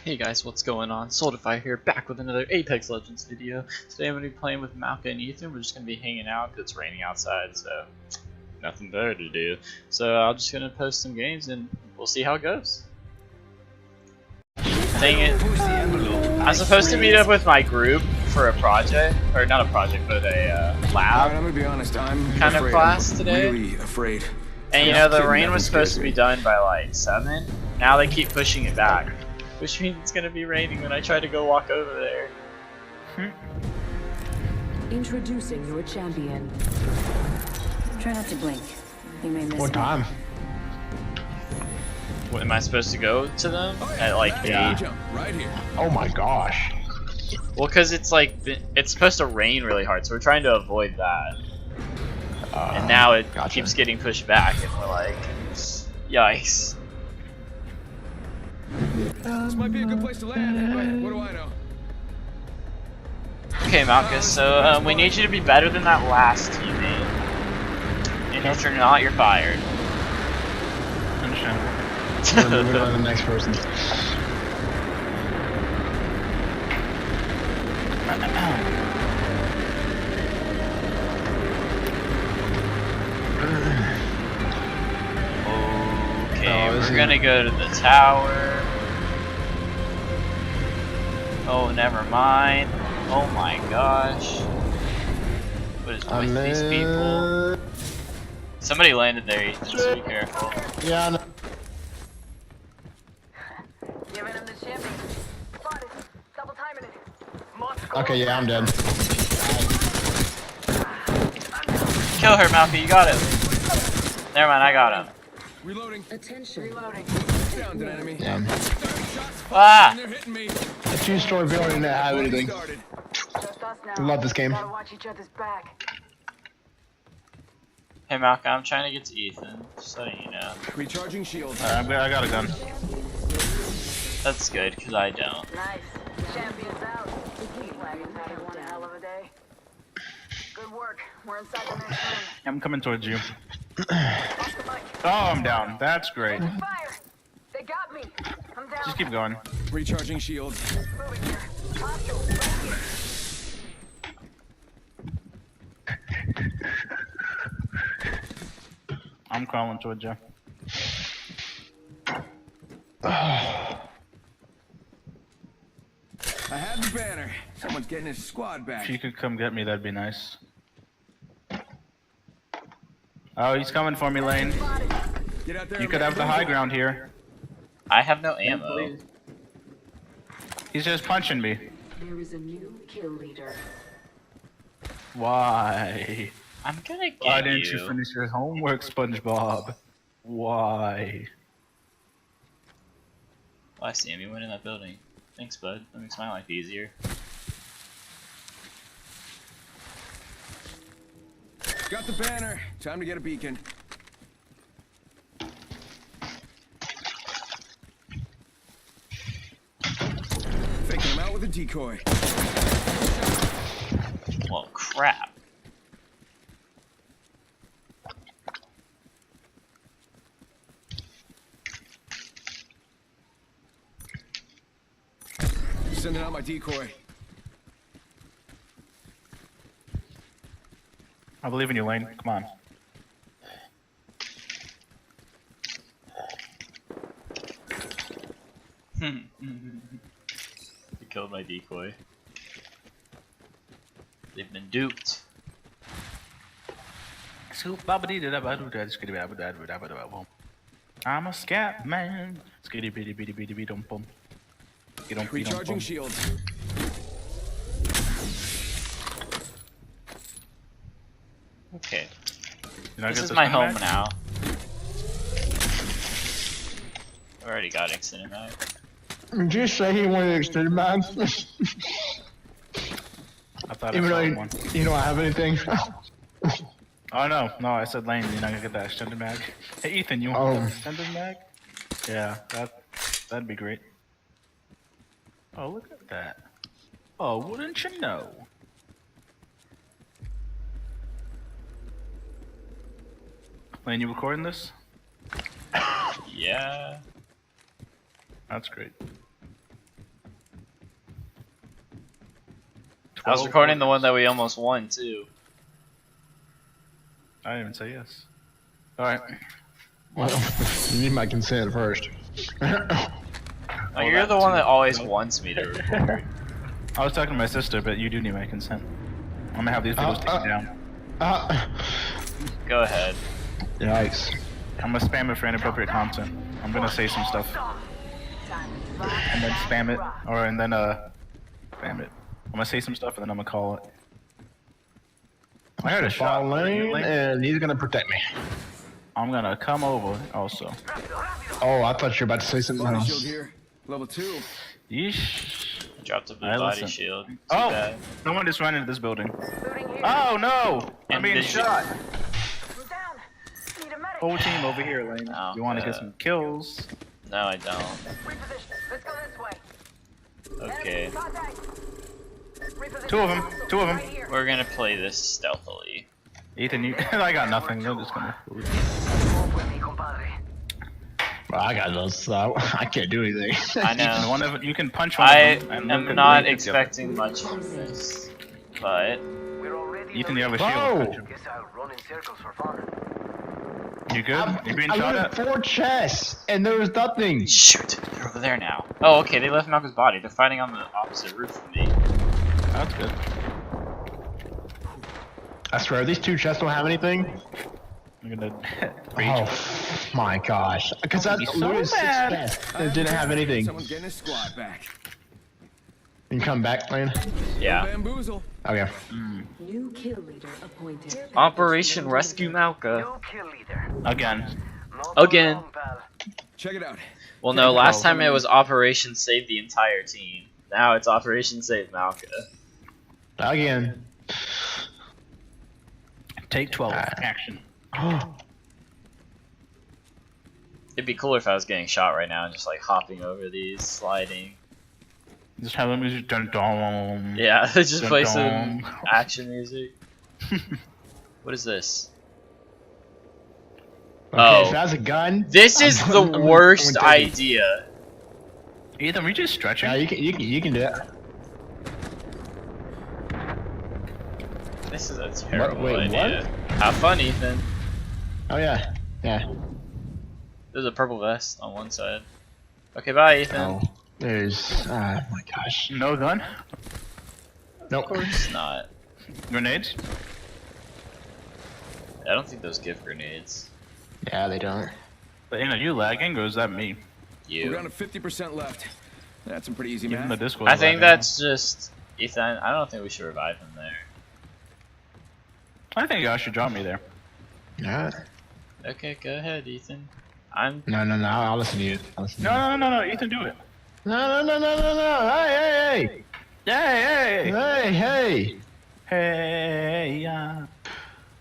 Hey guys, what's going on? Soldify here, back with another Apex Legends video. Today I'm going to be playing with Malka and Ethan. We're just going to be hanging out because it's raining outside, so nothing better to do. So I'm just going to post some games and we'll see how it goes. Dang it. I'm supposed to meet up with my group for a project, or not a project, but a lab. I'm gonna be honest, I'm kind of class today. Really afraid. And you know, the rain was supposed to be done by like 7. Now they keep pushing it back, which means it's gonna be raining when I try to go walk over there. Introducing your champion. Try not to blink. You may miss What time? What, am I supposed to go to them at like 8? Right here. Oh my gosh. Well, cause it's like it's supposed to rain really hard, so we're trying to avoid that. And now it keeps getting pushed back, and we're like, yikes. This might be a good place to land, but what do I know? Okay, Malka, so we need you to be better than that last teammate. And if you're not, you're fired. Understandable. We're moving on to the next person. Okay, we're gonna go to the tower. Oh, never mind. Oh my gosh. What is with these people? Somebody landed there, Ethan, so be careful. Yeah, I know. Giving him the shimmy. Spotted. Double timing it. Okay, yeah, I'm dead. Kill her, Malka, you got it. Never mind, I got him. Reloading. Attention. Reloading. Downed an enemy. Yeah. Ah! They're hitting me. A two-story building that have anything. Started. Just us now. Love this game. Gotta watch each other's back. Hey Malka, I'm trying to get to Ethan, just letting you know. Recharging shields. I got a gun. That's good, because I don't. Nice. Champions out. Heat wagon's having one hell of a day. Good work. We're inside the next room. I'm coming towards you. Off the mic. Oh, I'm down. That's great. Fire! They got me. I'm down. Just keep going. Recharging shields. Moving here. Hostile. Right here. I'm crawling towards you. I have the banner. Someone's getting his squad back. If you could come get me, that'd be nice. Oh, he's coming for me, Lane. Get out there. You could have the high ground here. I have no ammo. He's just punching me. There is a new kill leader. Why? I'm gonna get Why didn't you finish your homework, SpongeBob? Why? Oh, I see him. He went in that building. Thanks, bud. That makes my life easier. Got the banner. Time to get a beacon. Faking him out with a decoy. Well, crap. Sending out my decoy. I believe in you, Lane. Come on. He killed my decoy. They've been duped. I'm a scat man. Skitty bitty bitty bitty bitty dum bum. Recharging shields. Okay. Did I This get is my home back? now. I already got extended mag. Did you say he wanted extended mag? I thought I Even saw though one. you don't have anything. Oh no, I said Lane, you're not gonna get that extended mag. Hey Ethan, you want that extended mag? Yeah, that'd be great. Oh, look at that. Oh, wouldn't you know? Lane, you recording this? Yeah. That's great. I was recording the one that we almost won too. I didn't even say yes. Alright. Well, you need my consent first. Oh, you're the one that always wants me to record. I was talking to my sister, but you do need my consent. I'm gonna have these videos taken down. Go ahead. Yikes. I'm gonna spam it for inappropriate content. I'm gonna say some stuff. And then spam it. And then spam it. I'm gonna say some stuff and then I'm gonna call it. I heard a shot lane, and he's gonna protect me. I'm gonna come over also. Oh, I thought you were about to say something Body shield else. here. Level 2. Yeesh. Dropped a blue Alright, body listen. shield. Too Oh! bad. Someone just ran into this building. Booting here. Oh no! I'm And being did you- shot! I'm down. Need a medic. Whole team over here, Lane. Oh, You wanna get God. some kills? No, I don't. Reposition. Let's go this way. Okay. Enemy contact. Reposition. Two of 'em. Hostile Two of 'em. right here. We're gonna play this stealthily. Ethan, you I got nothing. They're just gonna Well, I got those, so I can't do anything. I And know. one of you can punch one I of them. and am look at not Ethan. expecting much from this, but Ethan, you have a shield. Bro! Punch him. You good? You being I shot looted at? 4 chests, and there was nothing. shoot, they're over there now. Oh, okay, they left Malka's body. They're fighting on the opposite roof from me. That's good. I swear, these 2 chests don't have anything. I'm gonna Oh my gosh! Because I be so looted 6 mad. chests and it didn't have anything. Someone's getting his squad back. You can come back, Lane. Yeah. Bamboozle. Okay. New kill leader appointed. Operation Rescue Malka. again. Again. Check it out. Well, no, last time it was Operation Save the Entire Team. Now it's Operation Save Malka. Again. Take 12. Action. It'd be cooler if I was getting shot right now and just like hopping over these, sliding. Just have the music dun dun. Yeah, just Dun play dun. some action music. What is this? Okay, Oh. if that's a gun. This is the worst idea. Ethan, we just stretching. Yeah, you can do it. This is a terrible wait, idea. Have fun, Ethan. Oh yeah, yeah. There's a purple vest on one side. Okay, bye, Ethan. Oh, there's. Oh my gosh. No gun. Nope. Of course not. Grenades. I don't think those give grenades. Yeah, they don't. But you know, you lagging or is that me? We're down You. to 50% left. That's some pretty easy Even the math. Discord. I think that's just Ethan. I don't think we should revive him there. I think y'all should drop me there. Yeah. Okay, go ahead, Ethan. I'm. No. I'll listen to you. I'll listen to No, Ethan, do it. you. No. Hey. Hey, Hey. hey, yeah.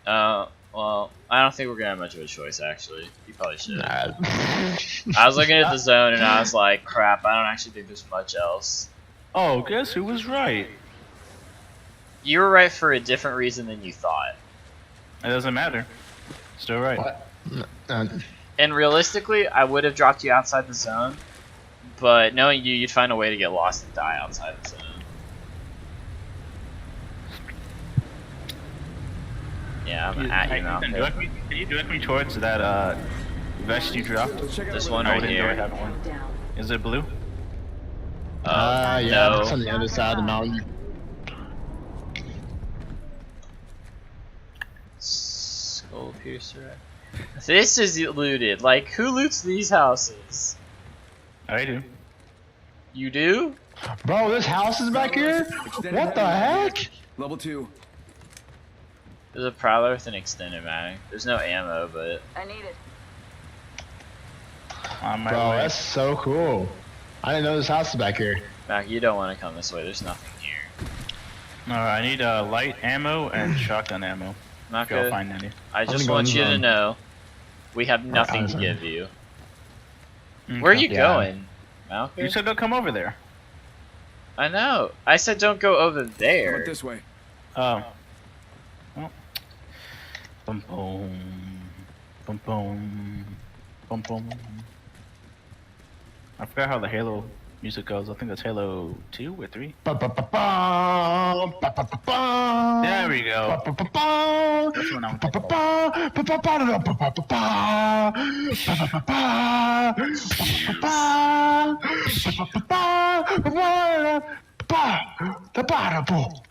Well, I don't think we're gonna have much of a choice. Actually, you probably should. Nah. I was looking at the zone and I was like, crap. I don't actually think there's much else. Oh, guess who was right? You were right for a different reason than you thought. It doesn't matter. Still right. What? And realistically, I would have dropped you outside the zone, but knowing you, you'd find a way to get lost and die outside the zone. Yeah, I'm at you now. Ethan, can you direct me towards that vest you dropped? Let's check out This where one the- right I here. have one. Down. Is it blue? Yeah, no. it's on the other side of the mountain. Skull piercer. This is looted. Like, who loots these houses? I do. You do? Bro, this house is back here? What the heck? Level 2. There's a prowler with an extended mag. There's no ammo, but I need it. On my Bro, way. that's so cool. I didn't know this house is back here. Mac, you don't want to come this way. There's nothing here. I need light ammo and shotgun ammo. Not If y'all good. find any. I just gonna go want in you to zone. know, we have nothing to zone. give you. Where are you Yeah. going, Malcolm? You said don't come over there. I know. I said don't go over Look there. this way. Oh. Well. Boom boom. Boom boom. Boom boom. I forgot how the Halo music goes. I think that's Halo 2 or 3. There There we go. That's what I'm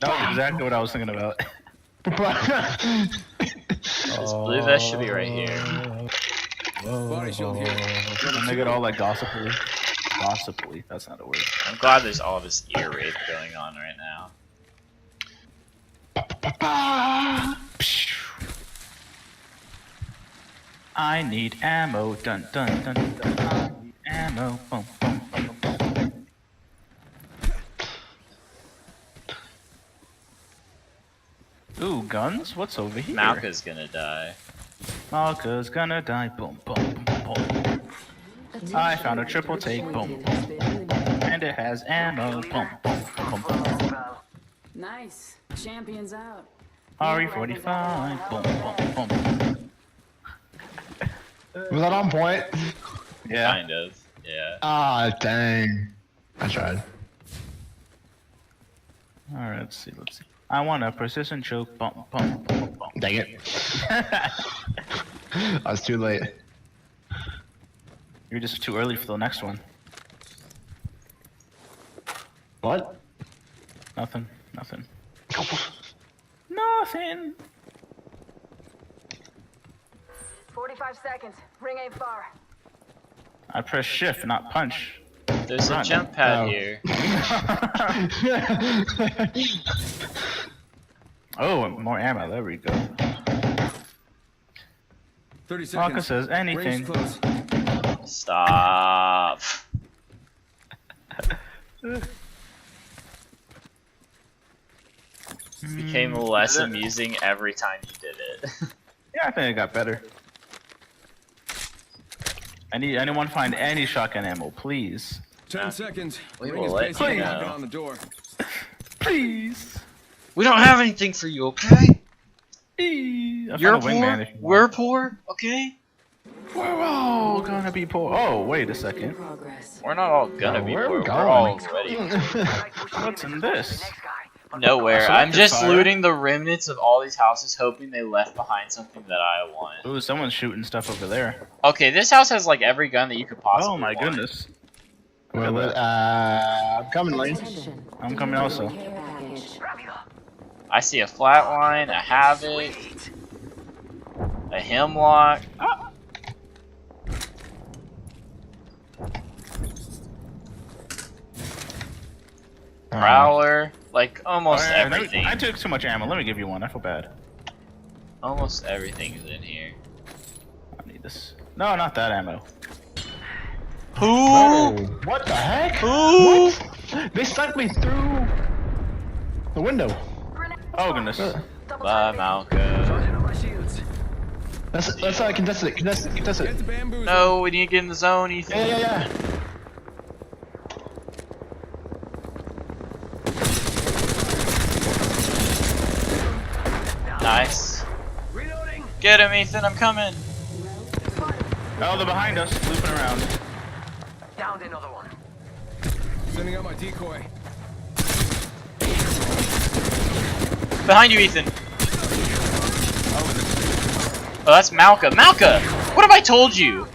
That was exactly what I was thinking about. Just believe that should be right here. Body shield here. And they get all like gossiply. Gossiply, that's not a word. I'm glad there's all this ear rape going on right now. I need ammo. Dun dun dun dun. I need ammo. Boom, boom, boom, boom. Ooh, guns? What's over here? Malka's gonna die. Malka's gonna die. Boom, boom, boom, boom. I found a triple take. Boom, boom. And it has ammo. Boom, boom, boom, boom. Nice. Champions out. RE45. Boom, boom, boom. Was that on point? Yeah. Kind of. Yeah. Ah, dang. I tried. Alright, let's see, let's see. I want a precision choke. Boom, boom, boom, boom. Dang it. I was too late. You're just too early for the next one. What? Nothing, nothing. Nothing. 45 seconds. Ring ain't far. I press shift, not punch. There's a Run. jump pad Oh. here. Oh, more ammo. There we go. 30 seconds. Malka says anything. Range close. Stop. This became less amusing every time you did it. Yeah, I think it got better. Anyone find any shotgun ammo, please? 10 seconds. We Ring will is let basically you knocking know. on the door. Please. We don't have anything for you, okay? I You're found a wingman poor. if you want. We're poor, okay? We're all gonna be poor. Oh, wait a second. Progress. We're not all gonna be where are poor. we We're going? already What's in this? nowhere. So I'm that's just fire. looting the remnants of all these houses, hoping they left behind something that I want. Ooh, someone's shooting stuff over there. Okay, this house has like every gun that you could possibly Oh my want. goodness. I'm coming, Lane. Attention. I'm coming also. Care package. I see a flatline, a havoc, a hemlock. Prowler, like almost Alright, everything. I took too much ammo. Let me give you one. I feel bad. Almost everything is in here. I need this. No, not that ammo. Who? Oh, what the heck? Who? What? They sucked me through the window. Oh goodness. Bye, Malka. That's how I contested it. Contest Get it. the bamboo. No, we need to get in the zone, Ethan. Yeah. Nice. Get him, Ethan. I'm coming. Oh, they're behind us, looping around. Downed another one. Sending out my decoy. Behind you, Ethan. Oh, that's Malka. Malka! What have I told you?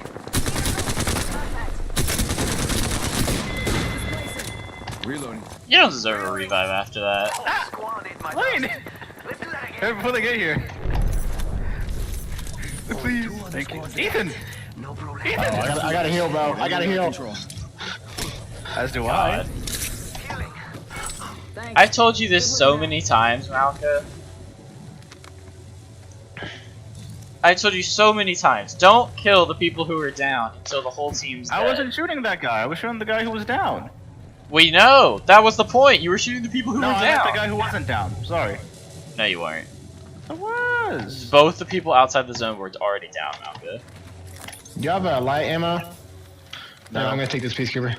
Reloading. You don't deserve a revive after that. Lane! Hey, before they get here. Please. Thank you. Ethan! Oh, I gotta heal, bro. I gotta heal. Control. As do I. I told you this so many times, Malka. I told you so many times. Don't kill the people who are down until the whole team's dead. I wasn't shooting that guy. I was shooting the guy who was down. We know. That was the point. You were shooting the people who No, were I down. meant the guy who wasn't down. Sorry. No, you weren't. I was. Both the people outside the zone were already down, Malka. Do you have a light ammo? No. I'm gonna take this peacekeeper.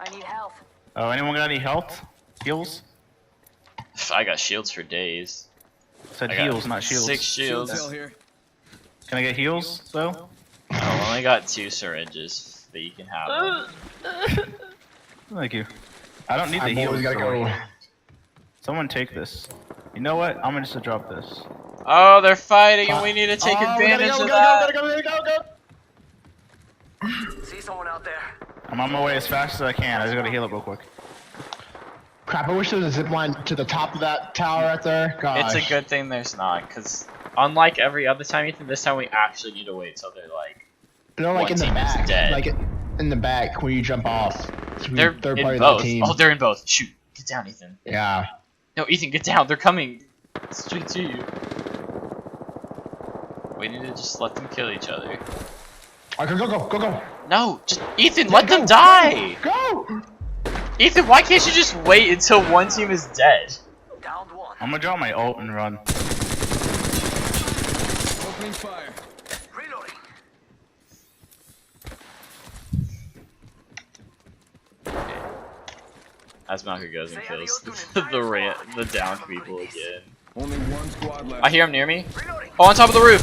I need health. Oh, anyone got any health? Heals? I got shields for days. Said I got heals, not shields. 6 Shield shields. cell here. Can I get heals, though? I only got 2 syringes. but you can have them. Thank you. I don't need the I heals. always gotta so- go. Someone take this. You know what? I'm gonna just drop this. Oh, they're fighting, and we need to take advantage of that. See someone out there? I'm on my way as fast as I can. I just gotta heal up real quick. Crap, I wish there was a zip line to the top of that tower right there. Gosh. It's a good thing there's not, because unlike every other time, Ethan, this time we actually need to wait till they're like. No, like one in the team is back. dead. Like in the back where you jump off. They're third in party of both. the team. Oh, they're in both. Shoot, get down, Ethan. Yeah. No, Ethan, get down. They're coming straight to you. We need to just let them kill each other. Alright, go. No, just Ethan, let them die. Go! Ethan, why can't you just wait until one team is dead? Downed one. I'm gonna draw my ult and run. Opening fire. Reloading. As Malka goes and kills the downed people again. Only one squad left. I hear him near me. Reloading. Oh, on top of the roof.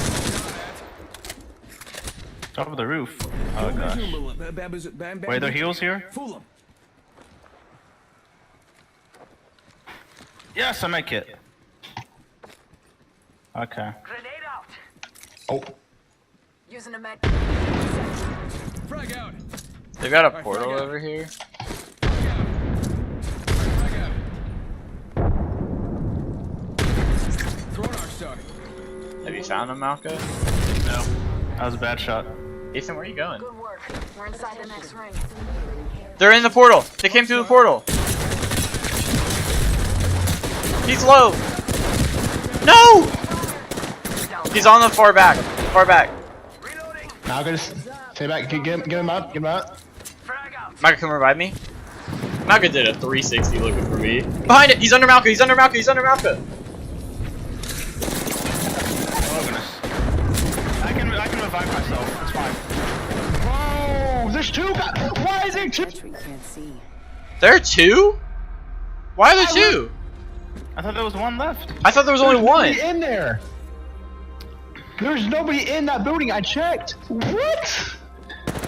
Top of the roof. Oh gosh. Wait, are there heals here? Fool 'em. Yes, I make it. Okay. Grenade out. Oh. Using a med. Frag out. They've got a portal over here. Frag out. Frag out. Throwing arc star. Have you found him, Malka? No. That was a bad shot. Ethan, where are you going? Good work. We're inside the next ring. They're in the portal. They came through the portal. He's low. No! He's on the far back. Far back. Reloading. Now just stay back. Get him up. Get him up. Frag out. Malka, come revive me. Malka did a 360 looking for me. Behind it. He's under Malka. He's under Malka. He's under Malka. Oh goodness. I can revive myself. It's fine. Whoa! There's two guys. Why is there two? Entry can't see. There are two? Why are there two? I thought there was one left. I thought there was only one. Nobody in there. There's nobody in that building. I checked. What?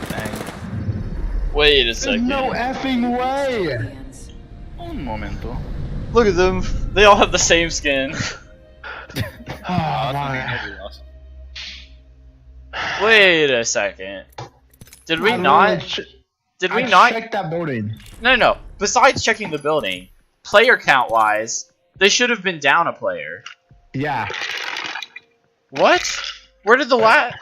Dang. Wait a There's second. no effing way. Hands. Un momento. Look at them. They all have the same skin. Oh my. Wait a second. Did we I not? literally Did we I not? checked that building. No. Besides checking the building, player count wise, they should have been down a player. Yeah. What? Where did the What?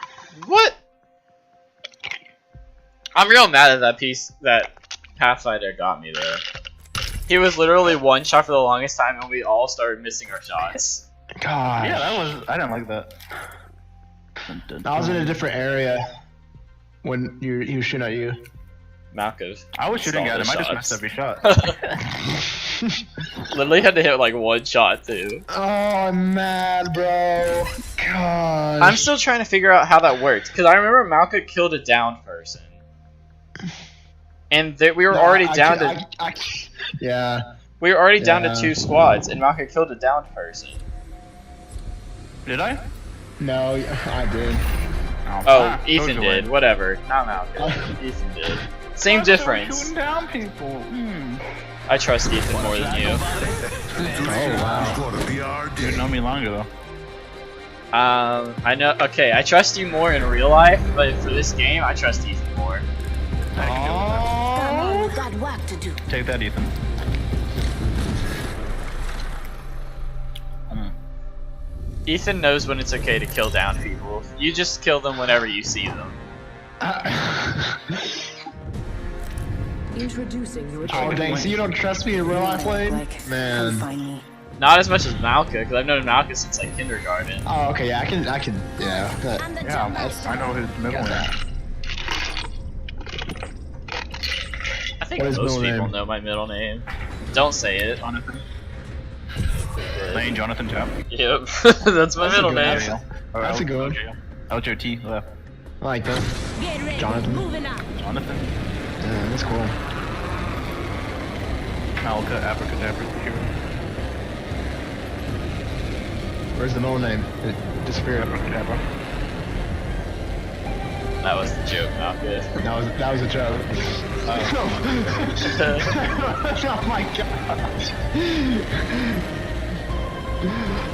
I'm real mad at that piece that Pathfinder got me there. He was literally one shot for the longest time, and we all started missing our shots. God. Yeah, that was. I didn't like that. I was in a different area when he was shooting at you. Malkav. I was shooting at him. I just missed every shot. Literally had to hit like one shot too. Oh, I'm mad, bro. God. I'm still trying to figure out how that worked, because I remember Malka killed a downed person. And we were already down to yeah. we were already down to Yeah. 2 squads, and Malka killed a downed person. Did I? No, I did. Oh, told Ethan you did. I- Whatever. Not Malka. Ethan did. Same difference. Shooting down people. I trust Ethan more than you. Oh wow. You know me longer though. I know. Okay, I trust you more in real life, but for this game, I trust Ethan more. I can deal with Got work to do. that. Take that, Ethan. Ethan knows when it's okay to kill down people. You just kill them whenever you see them. Introducing your Oh dang, so you don't trust me in real life, Lane? Come Man. find me. Not as much as Malka, because I've known Malka since like kindergarten. Oh, okay, yeah, I can, yeah. Yeah, I know his middle name. I think What is most middle people name? know my middle name. Don't say it. Jonathan. Lane Jonathan Chap. Yep, that's my middle good name. name. That's a good one. LJT left. I like that. Jonathan. Jonathan. Yeah, that's cool. Malka, Abracadabra, the hero. Where's the middle name? It disappeared. Abracadabra. That was the joke, Malka. That was a joke. Oh my gosh.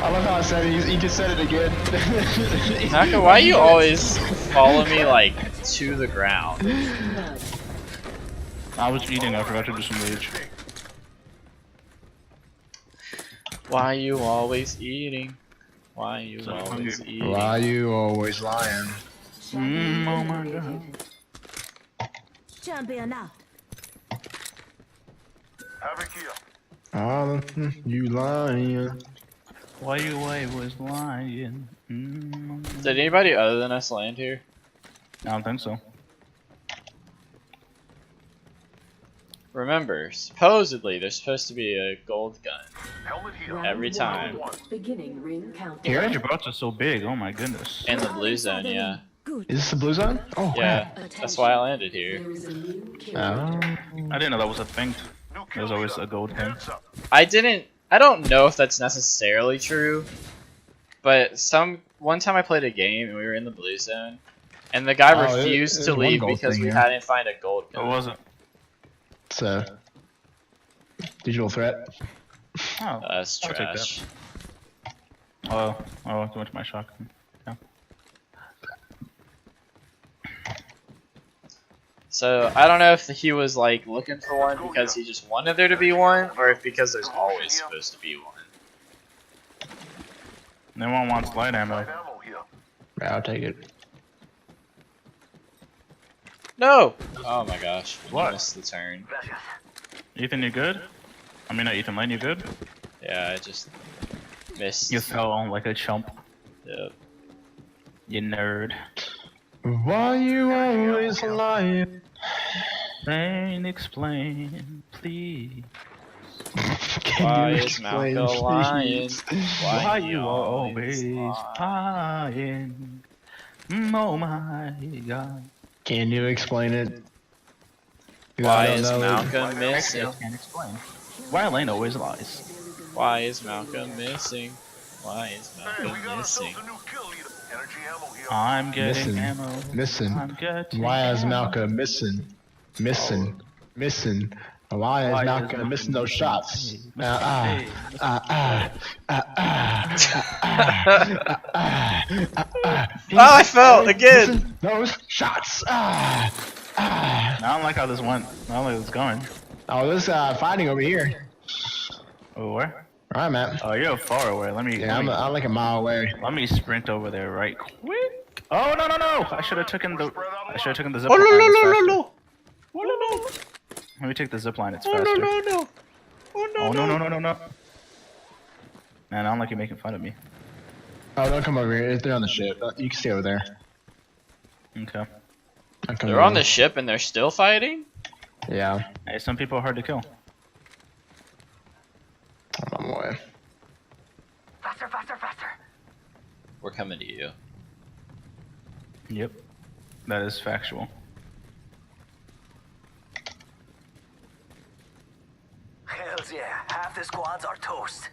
I love how I said it. He just said it again. Malka, why you always follow me like to the ground? I was eating, I forgot to do some rage. Why you always eating? Why you So always hungry. eating? Why you always lying? Oh my god. Champion out. You lying. Why you always lying? Did anybody other than us land here? I don't think so. Remember, supposedly there's supposed to be a gold gun every time. Beginning ring count. Your Gibraltar's are so big, oh my goodness. In the blue zone, yeah. Good. Is this the blue zone? Oh, Yeah, that's why I landed here. There is a new kill. Oh. I didn't know that was a thing. There's always a gold thing. I don't know if that's necessarily true, but one time I played a game and we were in the blue zone, and the guy refused to there's one leave gold because thing we here. hadn't found a gold It gun. wasn't. It's a digital threat. Oh, That's I'll take that. trash. oh, it went to my shotgun. Yeah. So I don't know if he was like looking for one because he just wanted there to be one, or if because there's always supposed to be one. No one wants light ammo. Yeah, I'll take it. No! Oh my gosh, we What? missed the turn. Ethan, you good? I mean, not Ethan Lane, you good? Yeah, I just missed. You fell on like a chump. Yep. You nerd. Why you always lying? Explain, please. Can Why you is explain, Malka lying? please? Why you always lying? Oh my god. Can you explain it? Why I don't is know. Malka missing? I can't explain. Why Lane always lies. Why is Malka missing? Why is Malka missing? I'm getting Missing. ammo. Missing. I'm getting Why is ammo. Malka missing? Missing. Missing. Why is Malka missing those shots? Hey, Oh, I fell again! Missing those shots. I don't like how this went. I don't like how it's going. Oh, this fighting over here. Oh, where? Where I'm at. Oh, you're far away. Let me. Yeah, let, me I'm like a mile away. let me sprint over there right quick. Oh no! I should have taken the. I should have taken the zip Oh line. no no It's no no faster. no! Oh no no! Let me take the zip line. It's Oh faster. no no no! Oh no Oh no! Man, I don't like you making fun of me. Oh, don't come over here. They're on the ship. You can stay over there. Okay. Don't come They're over on the here. ship and they're still fighting? Yeah. Hey, some people are hard to kill. I'm on my way. Faster, faster, faster. We're coming to you. Yep. That is factual. Hells yeah, half the squads are toast.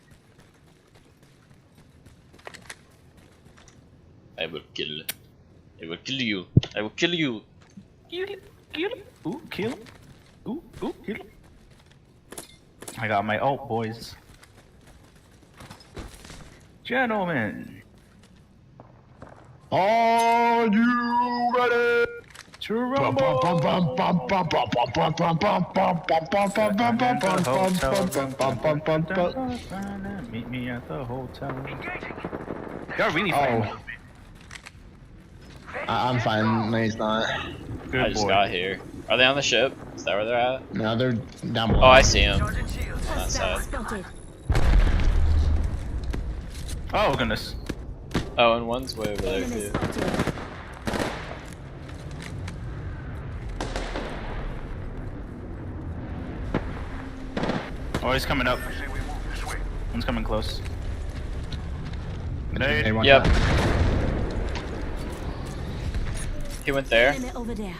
I will kill. I will kill you. I will kill you. Kill. Ooh, kill. Ooh, kill. I got my ult, boys. Gentlemen, Are you ready? to rumble. Meet me at the hotel. You're really fine. Oh, I'm fine. No, he's not. Good I just boy. got here. Are they on the ship? Is that where they're at? No, they're down below. Oh, I see them. Charging shields. On that side. Spotted. Oh goodness. Oh, and one's way over there Enemy too. spotted. Oh, he's coming up. One's coming close. Hey, Nade. one Yep. shot. He went there. Enemy over there.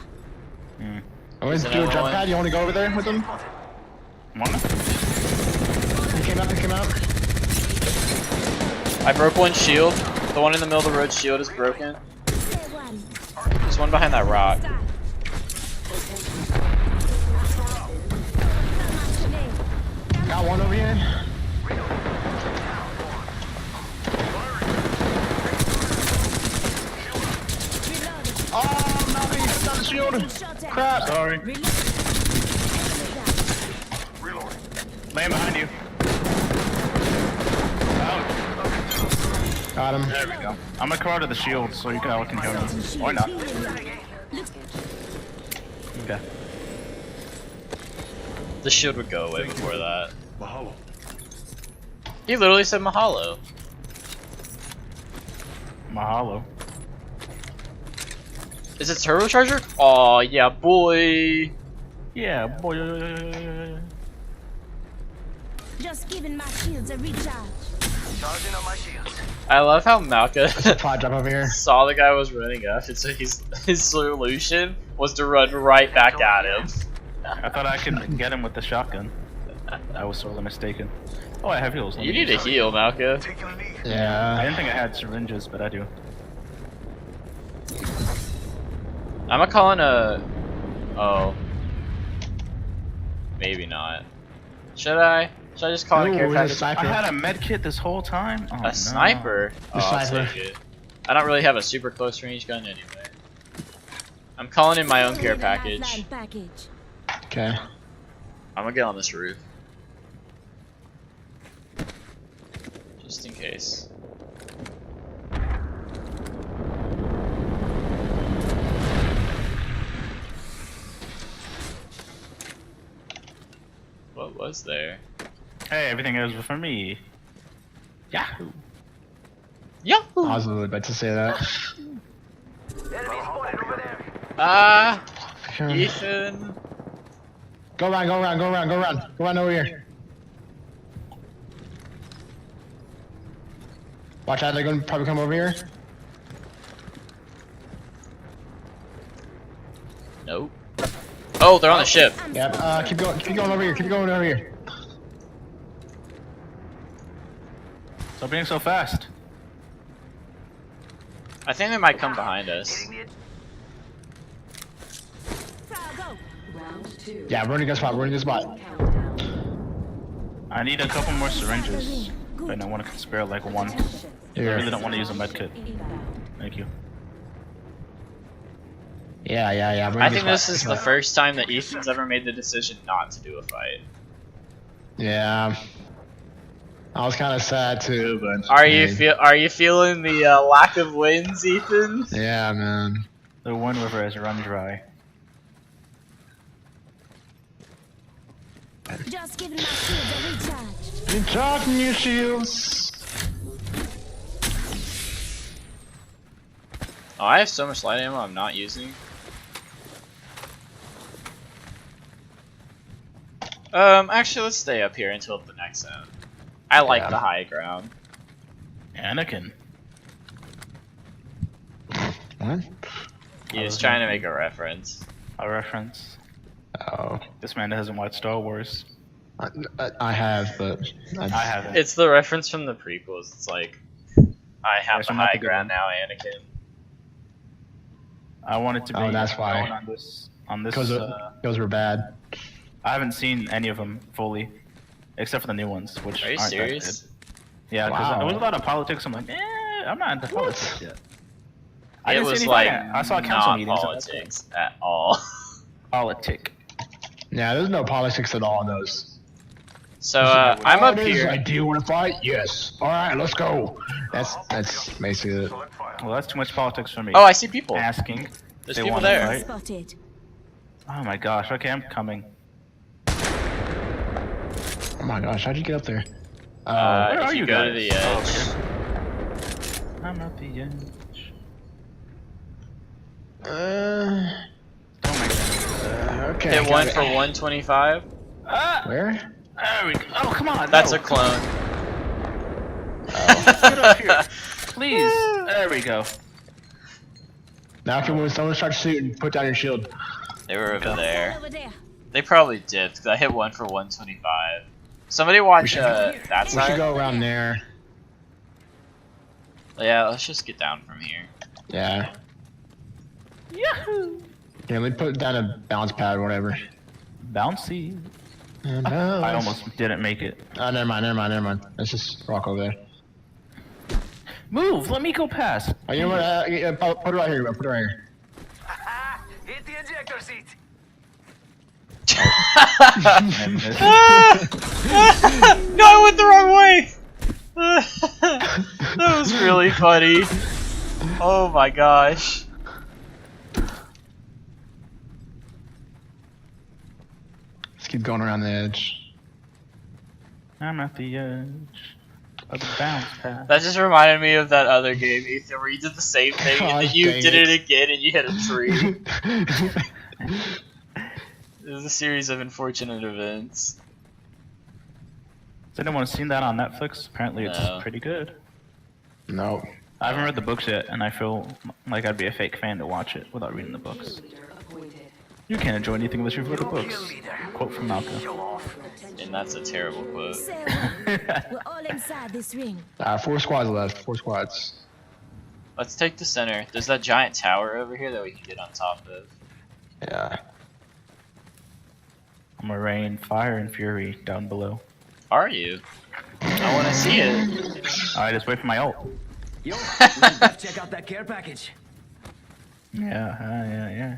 I want to do a another jump one. pad. You want to go over there with him? One? He came out. I broke one shield. The one in the middle of the road shield is broken. There one. There's one behind that rock. Got one over here. Oh, nothing. It's not the shield. Crap. Sorry. Laying behind you. Got him. There we go. I'm gonna crawl to the shield so you can hear me. Or not. Okay. The shield would go away before that. Mahalo. He literally said mahalo. Mahalo. Is it turbocharger? Oh yeah, boy. Yeah, boy. Just giving my shields a recharge. Charging on my shields. I love how Malka Pod drop over here. saw the guy was running up, and so his solution was to run right back at him. I thought I could get him with the shotgun. I was sorely mistaken. Oh, I have heals. Let You me need to use them. heal, Malka. Taking a lead. I Yeah. didn't think I had syringes, but I do. I'm gonna call in a. Oh. Maybe not. Should I? Should I just call in a care Ooh, package? a sniper. I had a med kit this whole time. Oh, no. A sniper? Oh, I'll sniper. take it. I don't really have a super close range gun anyway. I'm calling in my own care package. Okay. I'm gonna get on this roof. Just in case. What was there? Hey, everything goes for me. Yahoo! Yahoo! I was about to say that. Enemy spotted over there. Ah, Sure. Ethan. Go around, go around, go around, go around. Go around over here. Watch out, they're gonna probably come over here. Nope. Oh, they're on the ship. Yep, keep going over here, keep going over here. Stop being so fast. I think they might come behind us. Hitting the Yeah, we're in a good spot, we're in a good spot. I need a couple more syringes. And I want to spare like one. I Here. really don't want to use a med kit. Thank you. Yeah, yeah, yeah. we're in a I good think spot. this is the first time that Ethan's ever made the decision not to do a fight. Yeah. I was kind of sad too, but. Are you feeling the lack of wins, Ethan? Yeah, man. The one river has run dry. Just giving my shields a recharge. You talking your shields? Oh, I have so much light ammo I'm not using. Actually, let's stay up here until the next zone. I like Yeah. the high ground. Anakin. What? He was trying to make a reference. A reference. Oh. This man hasn't watched Star Wars. I have, but. I haven't. It's the reference from the prequels. It's like, I have Yes, the I'm not high the good ground one. now, Anakin. I want it to be. Oh, that's why. known on this. On this. Those were bad. I haven't seen any of them fully, except for the new ones, which Are you aren't serious? that good. Yeah, because Wow. there was a lot of politics. I'm like, I'm not into politics yet. I It didn't see was anything like yet. I saw council not meetings. politics at all. Politic. Yeah, there's no politics at all in those. So I'm up All it is, here. do you want to fight? Yes. All right, let's go. That's basically it. Well, that's too much politics for me. Oh, I see people. Asking. There's they people want to there. fight. Spotted. Oh my gosh. Okay, I'm coming. Oh my gosh, how'd you get up there? Where If are you you go to guys? the Oh, edge. I'm at the edge. Don't make that. Okay. Hit got one it. for 125. Ah! Where? There we go. Oh, come on. That's no. a clone. Get up here. Please. There we go. Now, when someone starts shooting, put down your shield. They were over there. Over there. They probably dipped because I hit one for 125. Somebody watch should- that We should side. go around there. Yeah, let's just get down from here. Yeah. Yahoo! Yeah, let me put down a bounce pad or whatever. Bouncy. I almost didn't make it. Oh, never mind. Let's just rock over there. Move! Let me go past. Oh, you know what? Yeah, put it right here, bro. Put it right here. Hit the ejector seat. I missed. No, I went the wrong way! That was really funny. Oh my gosh. Let's keep going around the edge. I'm at the edge of the bounce pad. That just reminded me of that other game, Ethan, where you did the same thing and then Gosh, you dang did it. it again and you hit a tree. It was a series of unfortunate events. Has anyone seen that on Netflix? Apparently it's No. pretty good. No. I haven't read the books yet, and I feel like I'd be a fake fan to watch it without reading the books. You can't enjoy anything unless you've read the books. Quote from Malka. And that's a terrible quote. Say what? We're all inside this ring. 4 squads left. 4 squads. Let's take the center. There's that giant tower over here that we can get on top of. Yeah. I'm gonna rain fire and fury down below. Are you? I want to see it. Alright, just wait for my ult. Yo, check out that care package. Yeah.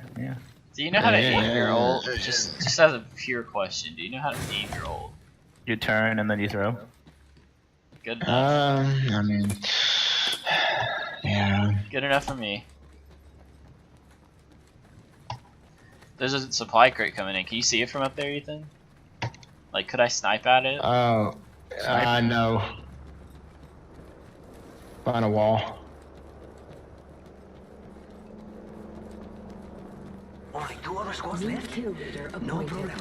Do you know how to Yeah, aim yeah, your yeah. ult? Or just as a pure question, do you know how to aim your ult? You turn and then you throw. Good enough. I mean, yeah. Good enough for me. There's a supply crate coming in. Can you see it from up there, Ethan? Like, could I snipe at it? Oh, no. Find a wall. Only 2 other squads left. No problem.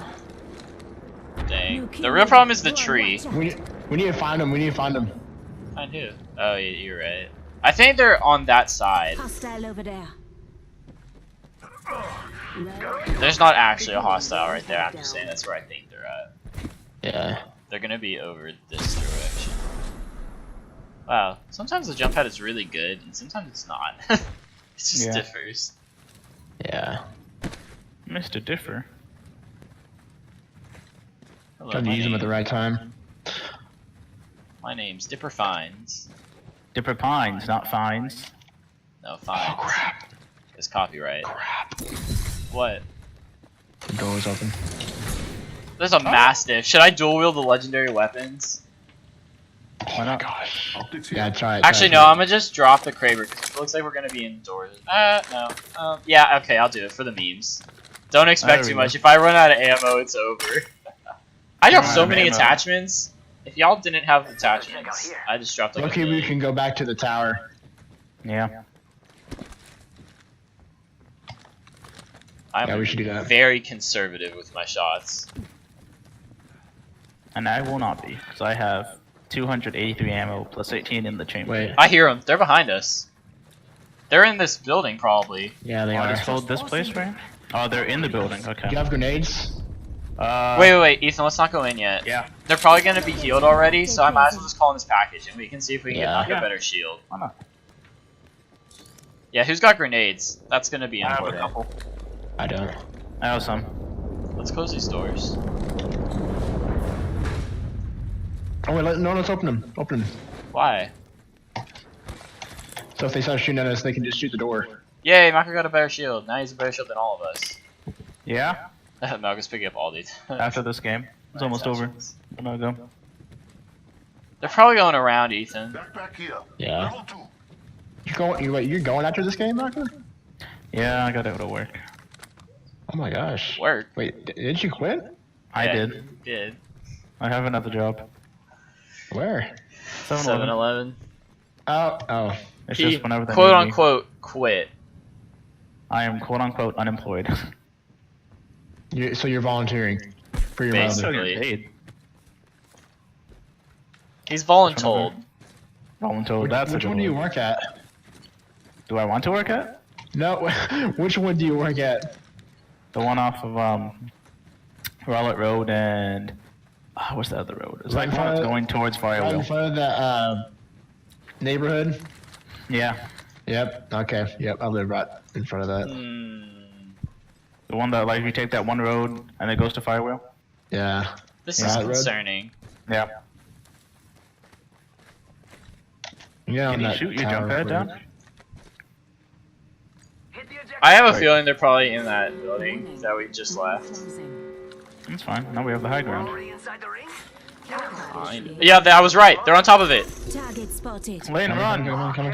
Dang. The real problem is the tree. We need to find them. We need to find them. Find who? Oh, yeah, you're right. I think they're on that side. Hostile over there. There's not actually a hostile right there. I'm just saying that's where I think they're at. Yeah. They're gonna be over this direction. Wow. Sometimes the jump pad is really good, and sometimes it's not. It just Yeah. differs. Yeah. Mr. Differ. Hello, Trying to my use them at the name- right time. My name's Dipper Fines. Dipper Pines, not Fines. No, Fines. Oh crap. It's copyright. Crap. What? The door is open. There's a Mastiff. Should I dual wield the legendary weapons? Why not? Gosh. Yeah, try it. Actually, no, I'm gonna just drop the Kraber because it looks like we're gonna be indoors. No. Yeah, okay, I'll do it for the memes. Don't expect There too we much. If I run out of ammo, it's over. I have so Alright, many ammo. attachments. If y'all didn't have attachments, I just dropped like Lucky a we million. can go back to the tower. Yeah. I'm Yeah, we should do that. very conservative with my shots. And I will not be, because I have 283 ammo plus 18 in the chamber. Wait. I hear them. They're behind us. They're in this building, probably. Yeah, they Oh, I are. just hold this place, right? Oh, they're in the building. Okay. Do you have grenades? Wait, Ethan, let's not go in yet. Yeah. They're probably gonna be healed already, so I might as well just call in this package, and we can see if we can Yeah. get a better shield. Why not? Yeah, who's got grenades? That's gonna be I have a important. couple. I don't. I have some. Let's close these doors. Oh wait, no, let's open them. Open them. Why? So if they start shooting at us, they can just shoot the door. Yay, Malka got a better shield. Now he's a better shield than all of us. Yeah? Malka's picking up all these. After this game. It's almost over. Attachments. I'm gonna go. They're probably going around, Ethan. Backpack here. Yeah. Level 2. You're going after this game, Marco? Yeah, I gotta go to work. Oh my gosh. Work. Wait, didn't you quit? I Yeah, did. you did. I have another job. Where? 7-Eleven. 7-Eleven. Oh. It's He just whenever they quote need me. unquote quit. I am quote unquote unemployed. So you're volunteering for your Basically. mother. Still getting paid. He's voluntold. Voluntold. Which, That's a which good one do you one. work at? Do I want to work at? No, which one do you work at? The one off of Rowlett Road and what's the other road? It's Right like in one front that's of- going towards Right in Firewheel. front of the neighborhood. Yeah. Yep. Okay. Yep. I live right in front of that. The one that like you take that one road and it goes to Firewheel. Yeah. This Yeah, is that road. concerning. Yeah. Yeah. Can you shoot your jump pad down? Hit the ejector. I have a Right. feeling they're probably in that building that we just left. Closing. That's fine. Now we have the high ground. Already inside the ring? Yeah, I was right. They're on top of it. Target spotted. Lane, run! Coming.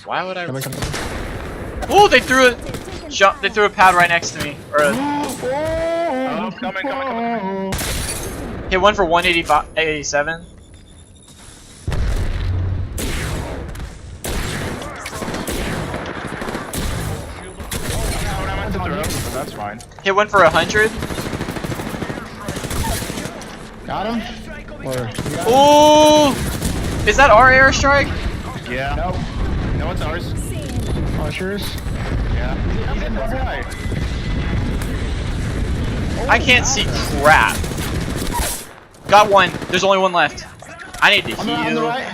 Why would I? Coming. Oh, they threw a jump. They threw a pad right next to me. Or Oh, coming. hit one for 187. I meant to throw, but that's fine. Hit one for 100. Got him. Or Ooh, is that our airstrike? Yeah. nope. No, it's ours. Oh, sure is. Yeah. I can't see crap. Got one. There's only one left. I need to On the heal. right.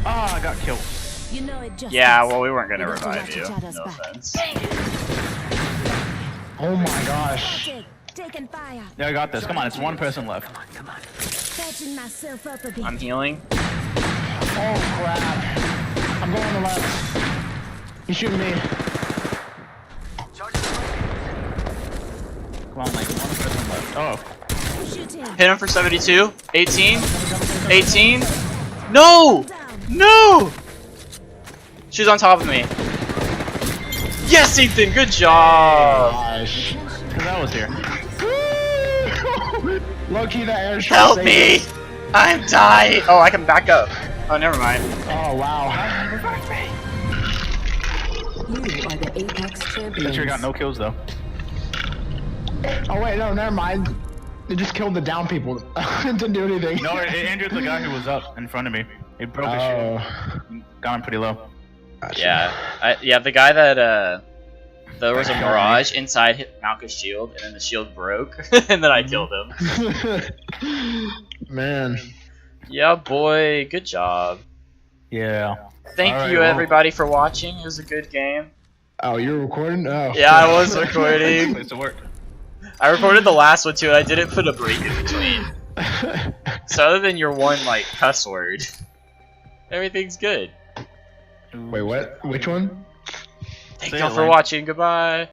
Ah, I got killed. You know it just Yeah, is. well, we weren't gonna We got to revive watch you. each other's No back. offense. Oh my gosh. Spotted. Taking fire. Yeah, I got this. Come on, it's one person left. Patching myself up a bit. I'm healing. Oh crap. I'm going on the left. He's shooting me. Come on, like one person left. Oh. Shooting. Hit him for 72. 18. 18. No! No! She's on top of me. Yes, Ethan. Good job. Gosh. Because I was here. Low-key, that airstrike. Help saved me! us. I'm dying. Oh, I can back up. Oh, never mind. Oh wow. You are the Apex That champions. sure got no kills though. Oh wait, no, never mind. They just killed the down people. It didn't do anything. No, it injured the guy who was up in front of me. He broke his Oh. shield. Got him pretty low. Gotcha. Yeah, the guy that there was a mirage inside Malka's shield, and then the shield broke, and then I killed him. Man. Yeah, boy, good job. Yeah. Thank All right, you, well. everybody, for watching. It was a good game. Oh, you're recording? Oh. Yeah, I was recording. Place to work. I recorded the last one too, and I didn't put a break in between. So other than your one like cuss word, everything's good. Wait, what? Which one? Thank Say y'all it, for Lane. watching. Goodbye.